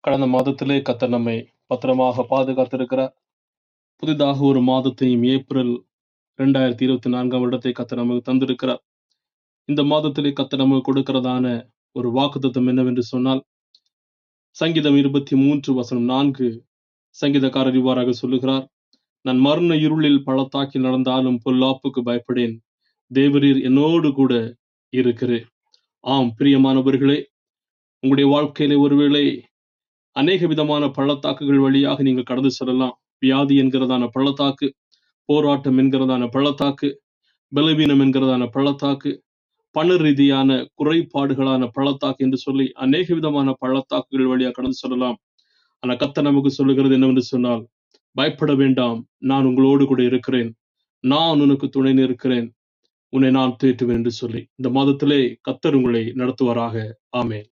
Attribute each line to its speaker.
Speaker 1: கடந்த மாதத்திலே கர்த்தர் நம்மை பத்திரமாக பாதுகாத்திருக்கிறார். புதிதாக ஒரு மாதத்தையும் ஏப்ரல் 2024 வருடத்தை கர்த்தர் நமக்கு தந்திருக்கிறார். இந்த மாதத்திலே கர்த்தர் நமக்கு கொடுக்கிறதான ஒரு வாக்குத்தத்தம் என்னவென்று சொன்னால், சங்கீதம் 23:4 சங்கீதக்காரர் இவ்வாறாக சொல்லுகிறார், நான் மரண இருளில் பள்ளத்தாக்கி நடந்தாலும் பொல்லாப்புக்கு பயப்படேன், தேவரீர் என்னோடு கூட இருக்கிறீர். ஆம் பிரியமானவர்களே, உங்களுடைய வாழ்க்கையிலே ஒருவேளை அநேக விதமான பள்ளத்தாக்குகள் வழியாக நீங்கள் கடந்து செல்லலாம். வியாதி என்கிறதான பள்ளத்தாக்கு, போராட்டம் என்கிறதான பள்ளத்தாக்கு, பலவீனம் என்கிறதான பள்ளத்தாக்கு, பண ரீதியான குறைபாடுகளான பள்ளத்தாக்கு என்று சொல்லி அநேக விதமான பள்ளத்தாக்குகள் வழியாக கடந்து செல்லலாம். ஆனா கர்த்தர் நமக்கு சொல்லுகிறது என்னவென்று சொன்னால், பயப்பட வேண்டாம், நான் உங்களோடு கூட இருக்கிறேன், நான் உனக்கு துணை நிற்கிறேன், உன்னை நான் தேற்றுவேன் என்று சொல்லி இந்த மாதத்திலே கர்த்தர் உங்களை நடத்துவாராக. ஆமென்.